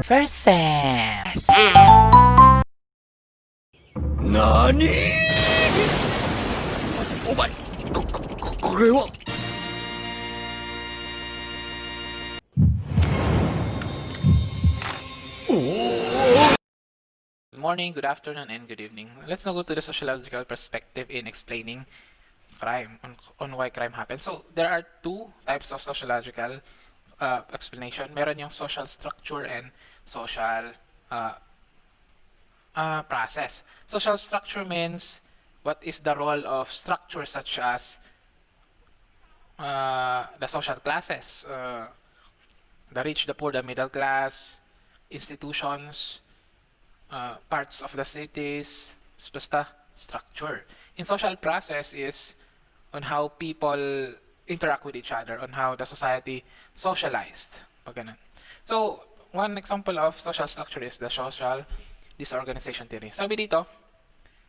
first sem. NANI?! お前、これは。Good morning, good afternoon, and good evening. Let's now go to the sociological perspective in explaining crime, on why crime happens. So, there are two types of sociological explanation. Meron yung social structure and social process. Social structure means what is the role of structure such as the social classes, the rich, the poor, the middle class, institutions, parts of the cities, basta structure. In social process is on how people interact with each other, on how the society socialized. Pag ganun. So, one example of social structure is the social disorganization theory. Sabi dito,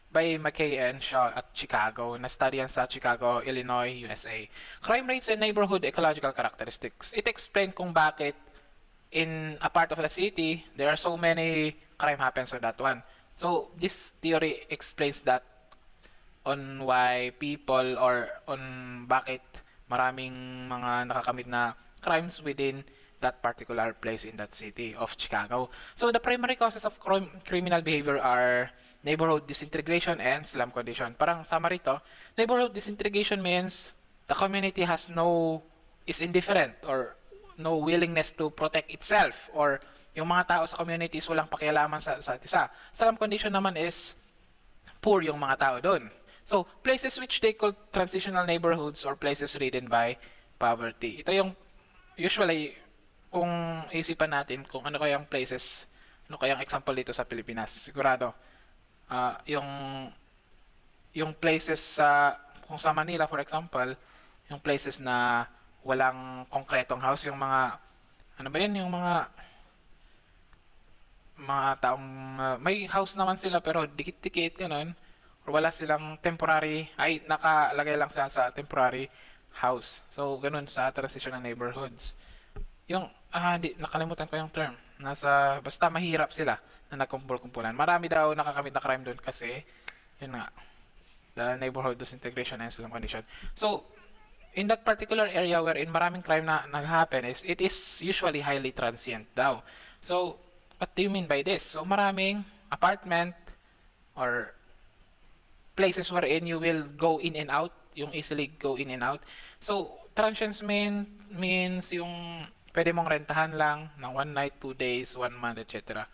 by McKay and Shaw at Chicago, na-study yan sa Chicago, Illinois, USA. Crime rates and neighborhood ecological characteristics. It explains kung bakit in a part of the city, there are so many crime happens on that one. So, this theory explains that on why people or on bakit maraming mga nakakamit na crimes within that particular place in that city of Chicago. So, the primary causes of criminal behavior are neighborhood disintegration and slum condition. Parang summary to, neighborhood disintegration means the community is indifferent or no willingness to protect itself, or yung mga tao sa communities walang pakialaman sa isa. Slum condition naman is poor yung mga tao doon. So, places which they call transitional neighborhoods or places ridden by poverty. Ito yung usually kung isipan natin kung ano kayang places, ano kayang example dito sa Pilipinas. Sigurado yung places kung sa Manila for example, yung places na walang konkretong house, yung mga ano ba yun, yung mga taong may house naman sila pero dikit-dikit ganun, or wala silang temporary, ay nakalagay lang sa temporary house. So ganun sa transitional neighborhoods. Yung nakalimutan ko yung term. Basta mahirap sila na nagkumpul-kumpulan. Marami daw nakakamit na crime doon kasi yun nga, the neighborhood disintegration and slum condition. So, in that particular area wherein maraming crime na nag-happen it is usually highly transient daw. So, what do you mean by this? So, maraming apartment or places wherein you will go in and out, yung easily go in and out. So, transients means yung pwede mong rentahan lang ng 1 night, 2 days, 1 month, etc.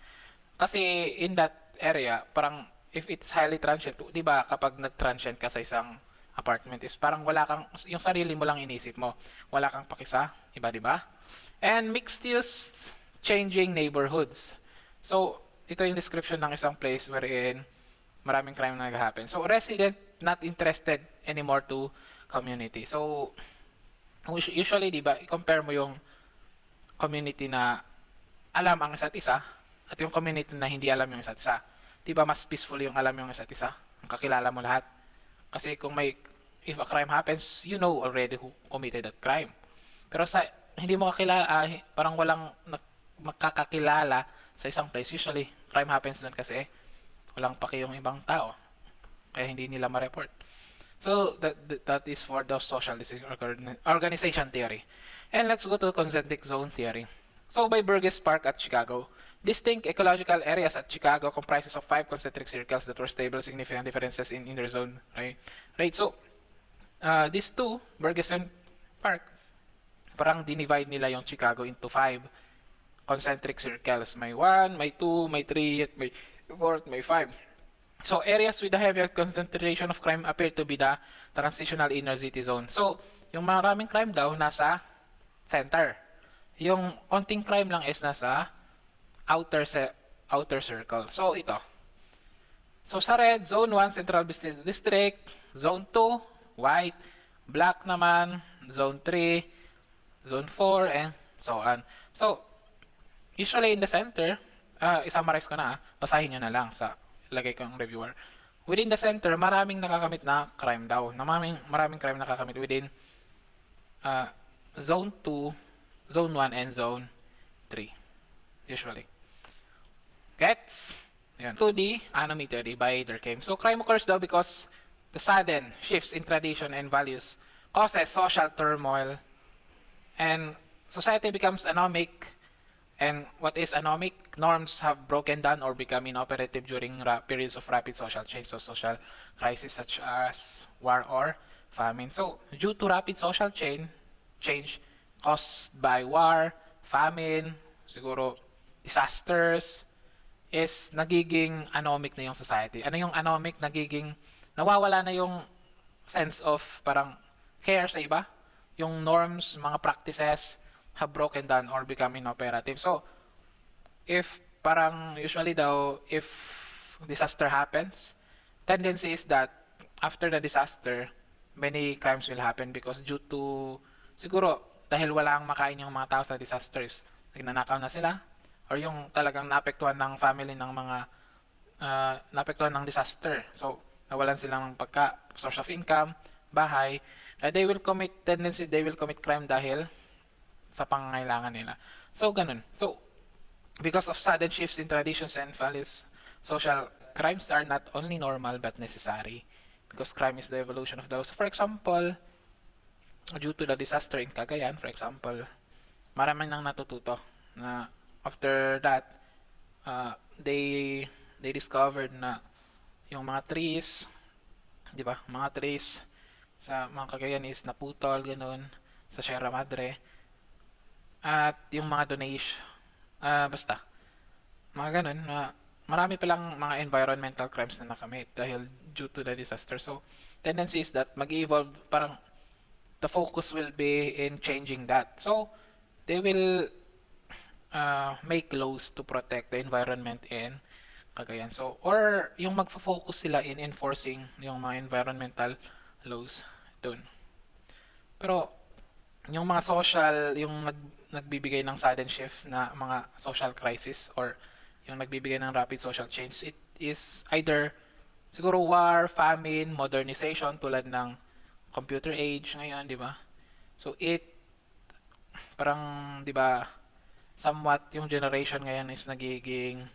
Kasi in that area, parang if it's highly transient, di ba kapag nag-transient ka sa isang apartment is parang wala kang, yung sarili mo lang inisip mo, wala kang pakisa, iba, di ba? And mixed use changing neighborhoods. So, ito yung description ng isang place wherein maraming crime na nag-happen. So, resident not interested anymore to community. So, usually, di ba, i-compare mo yung community na alam ang isa't isa at yung community na hindi alam yung isa't isa. Di ba mas peaceful yung alam yung isa't isa? Ang kakilala mo lahat. Kasi if a crime happens, you know already who committed that crime. Pero sa hindi mo kakilala, parang walang makakakilala sa isang place, usually crime happens doon kasi walang paki yung ibang tao. Kaya hindi nila ma-report. So that is for the social organization theory. And let's go to concentric zone theory. So by Burgess Park at Chicago, distinct ecological areas at Chicago comprises of 5 concentric circles that were stable, significant differences in their zone. Right. So these two, Burgess and Park, parang dinivide nila yung Chicago into 5 concentric circles. May 1, may 2, may 3, may 4, may 5. So, areas with the heavier concentration of crime appear to be the transitional inner city zone. So, yung maraming crime daw nasa center. Yung konting crime lang is nasa outer circle. So, ito. So, sa red, Zone 1, Central Business District. Zone 2, white. Black naman, Zone 3, Zone 4, and so on. So, usually in the center, isummarize ko na, basahin nyo na lang sa lagay ko ang reviewer. Within the center, maraming nakakamit na crime daw. Maraming crime nakakamit within Zone 2, Zone 1, and Zone 3. Usually. Gets? Yan. To the anomy theory by Durkheim. So crime occurs daw because the sudden shifts in tradition and values causes social turmoil and society becomes anomic. And what is anomic? Norms have broken down or become inoperative during periods of rapid social change, so social crisis such as war or famine. So, due to rapid social change caused by war, famine, siguro disasters, is nagiging anomic na yung society. Ano yung anomic? Nagiging, nawawala na yung sense of parang care sa iba. Yung norms, mga practices have broken down or become inoperative. So, if parang usually daw, if disaster happens, tendency is that after the disaster, many crimes will happen because due to, siguro, dahil walang makain yung mga tao sa disasters, nagnanakaw na sila, or yung talagang naapektuhan ng family ng mga naapektuhan ng disaster. So, nawalan silang source of income, bahay, they will commit crime dahil sa pangangailangan nila. So, ganun. So, because of sudden shifts in traditions and values, social crimes are not only normal but necessary. Because crime is the evolution of those. For example, due to the disaster in Cagayan, for example, maraming nang natututo na after that, they discovered na yung mga trees, di ba? Mga trees sa mga Cagayan is naputol, ganun, sa Sierra Madre. At yung mga donation, basta, mga ganun, marami palang mga environmental crimes na nakamit dahil due to the disaster. So, tendency is that mag-evolve, parang the focus will be in changing that. So, they will make laws to protect the environment in Cagayan. So, or yung magfo-focus sila in enforcing yung mga environmental laws doon. Pero, yung mga social, yung nagbibigay ng sudden shift na mga social crisis or yung nagbibigay ng rapid social change, it is either siguro war, famine, modernization tulad ng computer age ngayon, di ba? So parang, di ba, somewhat yung generation ngayon is nagiging,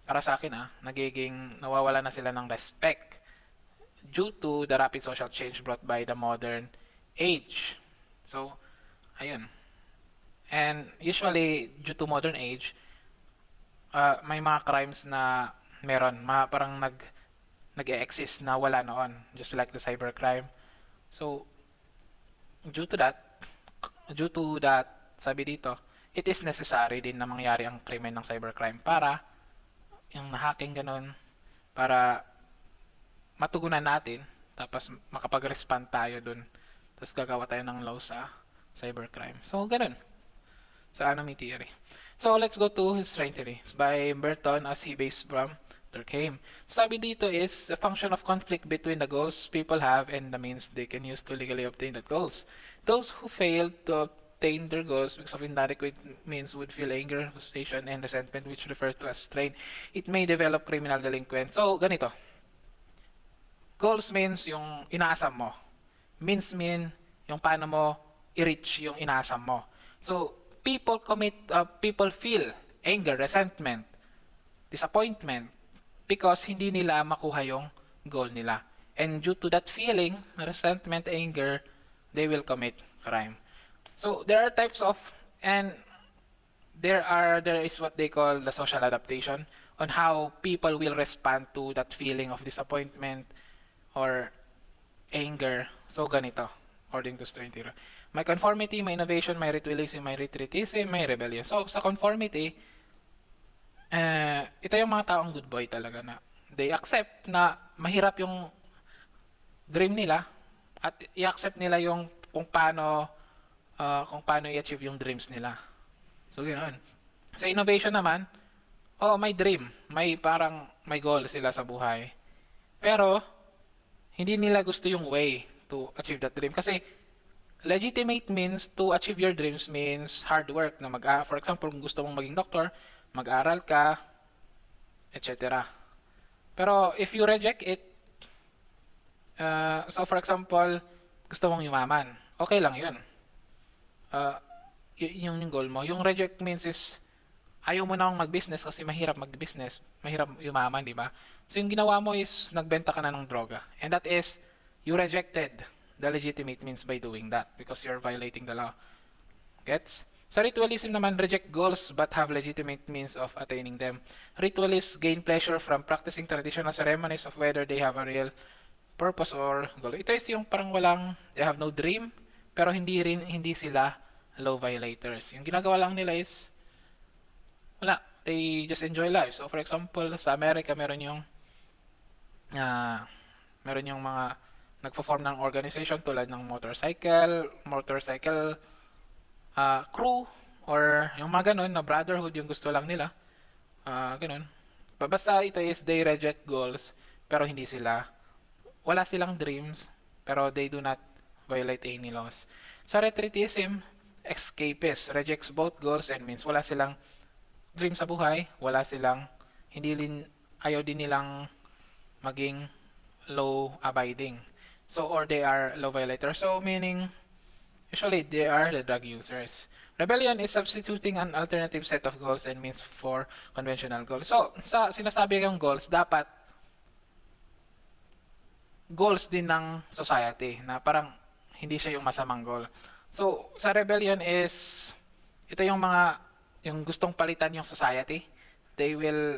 para sa akin nagiging nawawala na sila ng respect due to the rapid social change brought by the modern age. So, ayun. And usually, due to modern age, may mga crimes na meron, parang nag-e-exist na wala noon, just like the cybercrime. So, due to that, sabi dito, it is necessary din na mangyari ang krimen ng cybercrime para yung na-hacking ganun, para matugunan natin, tapos makapag-respond tayo dun, tapos gagawa tayo ng law sa cybercrime. So, ganun sa anomy theory. So, let's go to strain theory by Burton as he based from Durkheim. Sabi dito is a function of conflict between the goals people have and the means they can use to legally obtain that goals. Those who fail to obtain their goals because of inadequate means would feel anger, frustration, and resentment, which refer to as strain. It may develop criminal delinquent. So, ganito. Goals means yung inaasam mo. Means mean yung paano mo i-reach yung inaasam mo. So, people feel anger, resentment, disappointment because hindi nila makuha yung goal nila. And due to that feeling, resentment, anger, they will commit crime. So there are types of, and there is what they call the social adaptation on how people will respond to that feeling of disappointment or anger. So ganito, according to strain theory. May conformity, may innovation, may ritualism, may retreatism, may rebellion. So, sa conformity, ito yung mga taong good boy talaga na they accept na mahirap yung dream nila at i-accept nila yung kung paano i-achieve yung dreams nila. So, ganoon. Sa innovation naman, may dream. May goal sila sa buhay. Pero, hindi nila gusto yung way to achieve that dream. Kasi, legitimate means to achieve your dreams means hard work na for example, kung gusto mong maging doktor, mag-aral ka, etc. Pero if you reject it, so for example, gusto mong yumaman, okay lang yun. Yung goal mo. Yung reject means is ayaw mo namang mag-business kasi mahirap mag-business, mahirap yumaman, di ba? So yung ginawa mo is nagbenta ka na ng droga. And that is, you rejected the legitimate means by doing that because you're violating the law. Gets? Sa ritualism naman, reject goals but have legitimate means of attaining them. Ritualists gain pleasure from practicing traditional ceremonies of whether they have a real purpose or goal. Ito is yung parang they have no dream, pero hindi sila law violators. Yung ginagawa lang nila is, wala, they just enjoy life. So for example, sa Amerika, ah, meron yung mga nagfo-form ng organization tulad ng motorcycle crew, or yung mga ganun na brotherhood yung gusto lang nila. Ganun. Basta ito is they reject goals pero wala silang dreams pero they do not violate any laws. Sa retreatism, escapist rejects both goals and means. Wala silang dream sa buhay, ayaw din nilang maging law abiding. So or they are law violators. So meaning usually they are the drug users. Rebellion is substituting an alternative set of goals and means for conventional goals. So sa sinasabi kong goals, dapat goals din ng society na parang hindi siya yung masamang goal. So sa rebellion is ito yung gustong palitan yung society. They will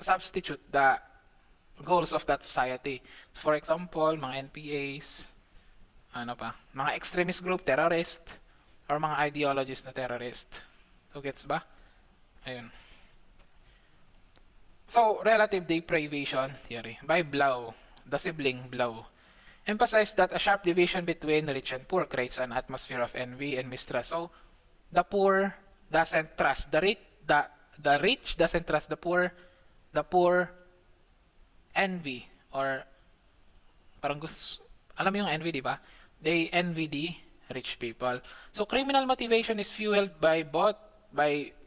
substitute the goals of that society. So for example, mga NPAs, mga extremist group, terrorist, or mga ideologies na terrorist. So gets ba? Ayun. So relative deprivation theory by Blau, the sibling Blau, emphasized that a sharp division between rich and poor creates an atmosphere of envy and mistrust. So the poor doesn't trust the rich, the rich doesn't trust the poor envy, or parang alam mo yung envy, di ba? They envy the rich people. So criminal motivation is fueled by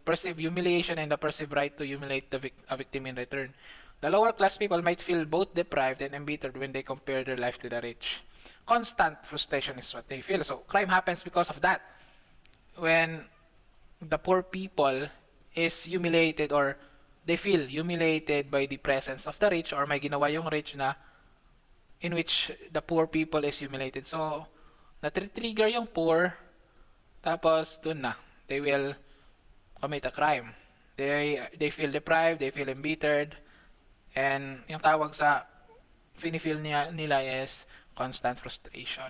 perceived humiliation and the perceived right to humiliate a victim in return. The lower class people might feel both deprived and embittered when they compare their life to the rich. Constant frustration is what they feel. So crime happens because of that. When the poor people is humiliated, or they feel humiliated by the presence of the rich, or may ginawa yung rich na in which the poor people is humiliated. So na-trigger yung poor, tapos dun na they will commit a crime. They feel deprived, they feel embittered, and yung tawag sa feel nila is constant frustration.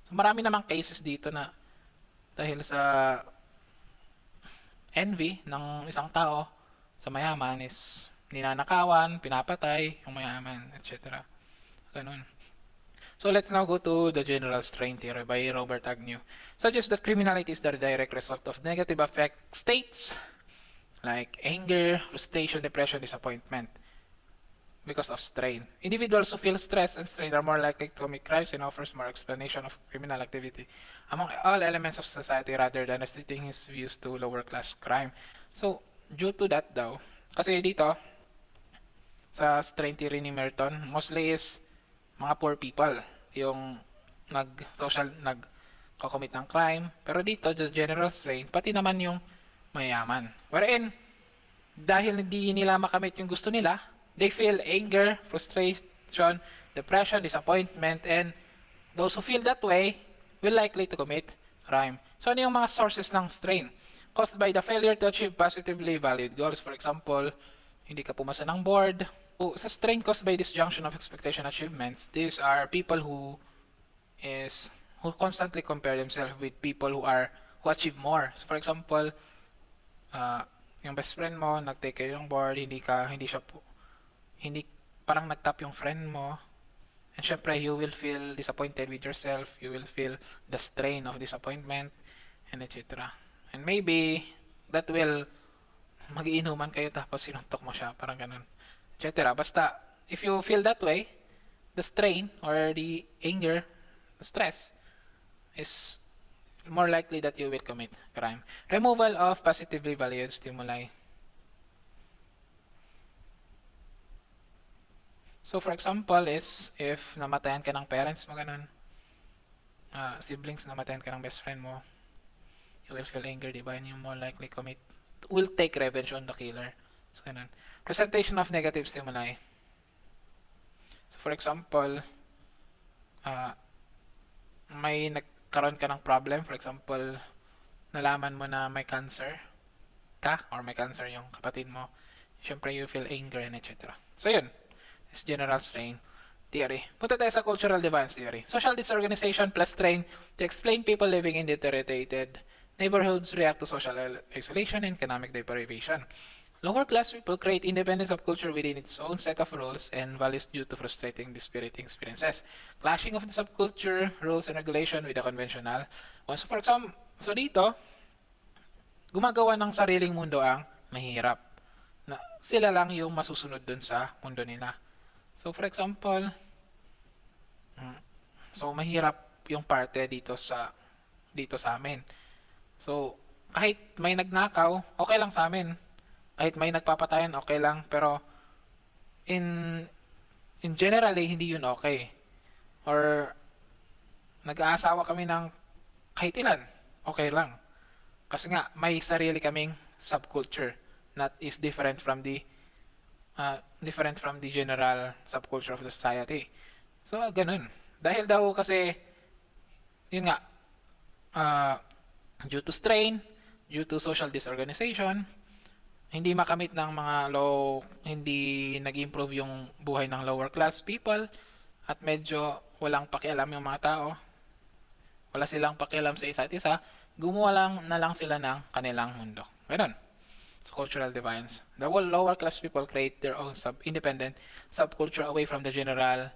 So marami namang cases dito na dahil sa envy ng isang tao sa mayaman is ninanakawan, pinapatay yung mayaman, etc. Ganun. So let's now go to the general strain theory by Robert Agnew. Suggests that criminality is the direct result of negative affect states like anger, frustration, depression, disappointment because of strain. Individuals who feel stress and strain are more likely to commit crimes and offers more explanation of criminal activity among all elements of society rather than restricting his views to lower class crime. So due to that daw, kasi dito sa strain theory ni Merton, mostly is mga poor people yung nagko-commit ng crime, pero dito the general strain pati naman yung mayaman, wherein dahil hindi nila makamit yung gusto nila, they feel anger, frustration, depression, disappointment, and those who feel that way will likely to commit crime. So ano yung mga sources ng strain? Caused by the failure to achieve positively valued goals. For example, hindi ka pumasa ng board. So, sa strain caused by disjunction of expectation achievements, these are people who constantly compare themselves with people who achieve more. So for example, yung best friend mo nag-take kayo ng board, hindi parang nag-top yung friend mo, and syempre you will feel disappointed with yourself, you will feel the strain of disappointment, and etc. And maybe that will mag-iinuman kayo tapos sinuntok mo siya, parang ganun, etc. Basta if you feel that way, the strain or the anger, the stress is more likely that you will commit crime. Removal of positively valued stimuli. So for example is if namatayan ka ng parents mo, ganun, siblings, namatayan ka ng best friend mo, you will feel anger, diba? And you more likely commit will take revenge on the killer. So, ganun. Presentation of negative stimuli. So, for example, uh, may nagkaroon ka ng problem. For example, nalaman mo na may cancer ka or may cancer yung kapatid mo. Siyempre, you feel anger and etc. So, yun. It's general strain theory. Punta tayo sa cultural deviance theory. Social disorganization plus strain to explain people living in deteriorated neighborhoods react to social isolation and economic deprivation. Lower class people create independent subculture within its own set of rules and values due to frustrating, dispiriting experiences. Clashing of the subculture, rules, and regulation with the conventional. So for example, so dito, gumagawa ng sariling mundo ang mahirap. Na sila lang yung masusunod dun sa mundo nila. So for example, so mahirap yung parte dito sa amin. So kahit may nagnakaw, okay lang sa amin. Kahit may nagpapatayan, okay lang. Pero in generally, hindi yun okay. Or nag-aasawa kami ng kahit ilan, okay lang. Kasi nga, may sarili kaming subculture that is different from the general subculture of the society. So, ganun. Dahil daw kasi, yun nga, due to strain, due to social disorganization, hindi makamit ng mga hindi nag-improve yung buhay ng lower class people at medyo walang pakialam yung mga tao. Wala silang pakialam sa isa't isa. Gumawa na lang sila ng kanilang mundo. Ganun. So, cultural deviance. The lower class people create their own independent subculture away from the general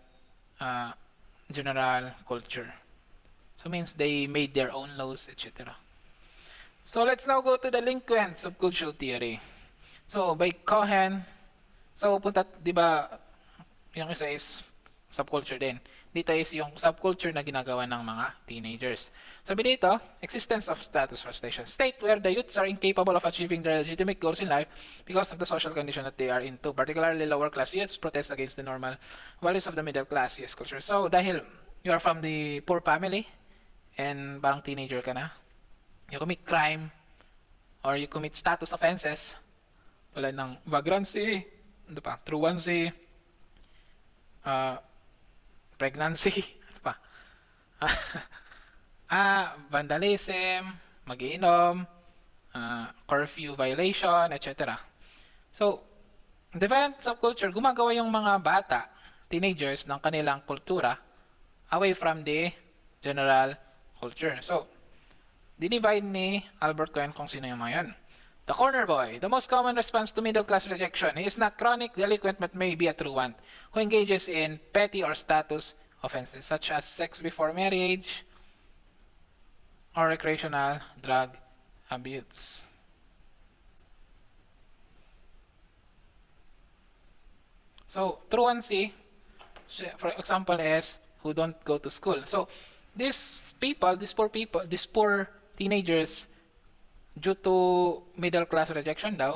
culture. So, means they made their own laws, etc. So, let's now go to delinquent subcultural theory. So, by Cohen, so punta, di ba, yung isa is subculture din. Dito is yung subculture na ginagawa ng mga teenagers. Sabi dito, existence of status frustration. State where the youths are incapable of achieving their legitimate goals in life because of the social condition that they are into. Particularly lower class youths protest against the normal values of the middle class youth culture. So, dahil you are from the poor family and parang teenager ka na, you commit crime or you commit status offenses, wala ng vagrancy, ano pa, truancy, pregnancy, ano pa, vandalism, magiinom, curfew violation, etc. So, development subculture, gumagawa yung mga bata, teenagers, ng kanilang kultura away from the general culture. So, dinivide ni Albert Cohen kung sino yung mga yan. The corner boy, the most common response to middle class rejection. He is not chronic delinquent but may be a true one, who engages in petty or status offenses such as sex before marriage or recreational drug abuse. So, truancy, for example, is who don't go to school. So, these poor teenagers, due to middle class rejection daw,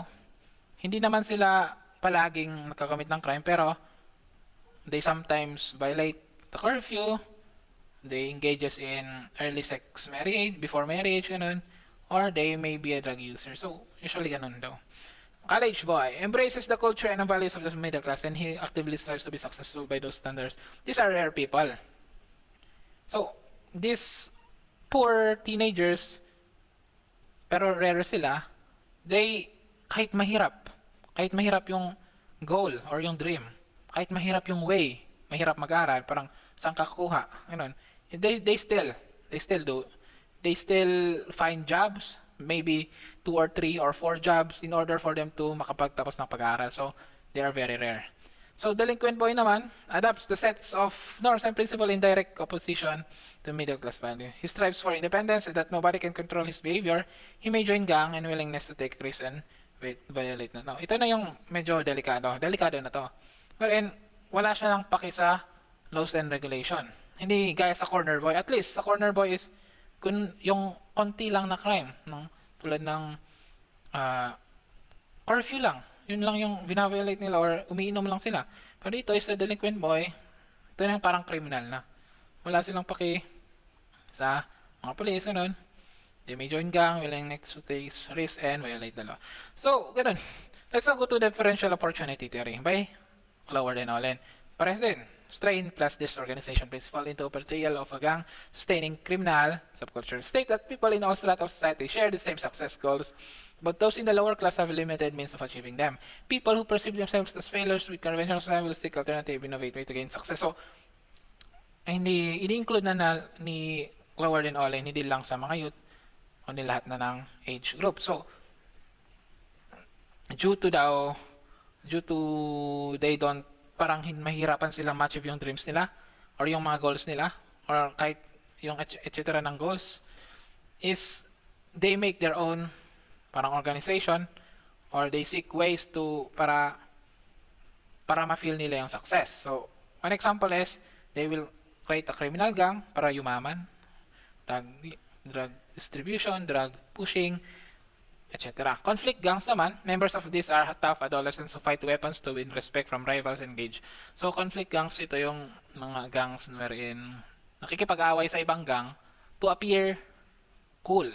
hindi naman sila palaging nakakamit ng crime, pero they sometimes violate the curfew, they engages in early sex marriage, before marriage, ganun, or they may be a drug user. So, usually ganun daw. College boy embraces the culture and the values of the middle class and he actively strives to be successful by those standards. These are rare people. So, these poor teenagers, pero rare sila, kahit mahirap yung goal or yung dream, kahit mahirap yung way, mahirap mag-aral, parang saan ka kukuha, ganun, they still find jobs, maybe 2 or 3 or 4 jobs in order for them to makapagtapos ng pag-aaral. So, they are very rare. So, delinquent boy naman adopts the sets of norms and principles in direct opposition to middle class value. He strives for independence and that nobody can control his behavior. He may join gang and willingness to take risks and violate na. No, ito na yung medyo delikado. Delikado na to. Wherein, wala siya lang paki sa laws and regulation. Hindi gaya sa corner boy. At least, sa corner boy is yung konti lang na crime. No? Tulad ng curfew lang. Yun lang yung binaviolate nila or umiinom lang sila. Pero dito is a delinquent boy, ito na yung parang criminal na. Wala silang paki sa mga police, ganun. They may join gang, willingness to take risk, and violate the law. So, ganun. Let's now go to differential opportunity theory by Cloward and Olin. Pares din. Strain plus disorganization principle into a portrayal of a gang sustaining criminal subculture. State that people in all strata of society share the same success goals, but those in the lower class have limited means of achieving them. People who perceive themselves as failures with conventional society will seek alternative, innovate way to gain success. So, ini-include na ni Cloward and Olin, hindi lang sa mga youth, kundi lahat na ng age group. So, due to they don't parang mahirapan silang ma-achieve yung dreams nila or yung mga goals nila or kahit yung etc. ng goals is they make their own parang organization or they seek ways to para ma-feel nila yung success. So, one example is they will create a criminal gang para yumaman, drug distribution, drug pushing, etc. Conflict gangs naman, members of these are tough adolescents who fight weapons to win respect from rivals and engage. So conflict gangs, ito yung mga gangs wherein nakikipag-away sa ibang gang to appear cool.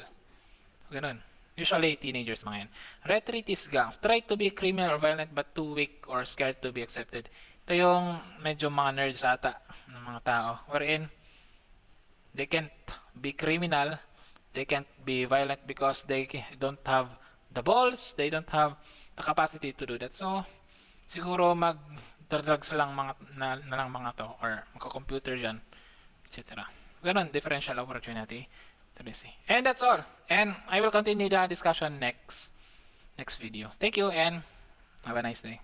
So, ganun. Usually teenagers mga yan. Retreatist gangs, try to be criminal or violent but too weak or scared to be accepted. Ito yung medyo mga nerds ata ng mga tao wherein they can't be criminal, they can't be violent because they don't have the balls, they don't have the capacity to do that. So, siguro mag-drugs lang na lang mga to or magko-computer dyan, etc. Ganon, differential opportunity to see. And that's all. And I will continue the discussion next video. Thank you and have a nice day.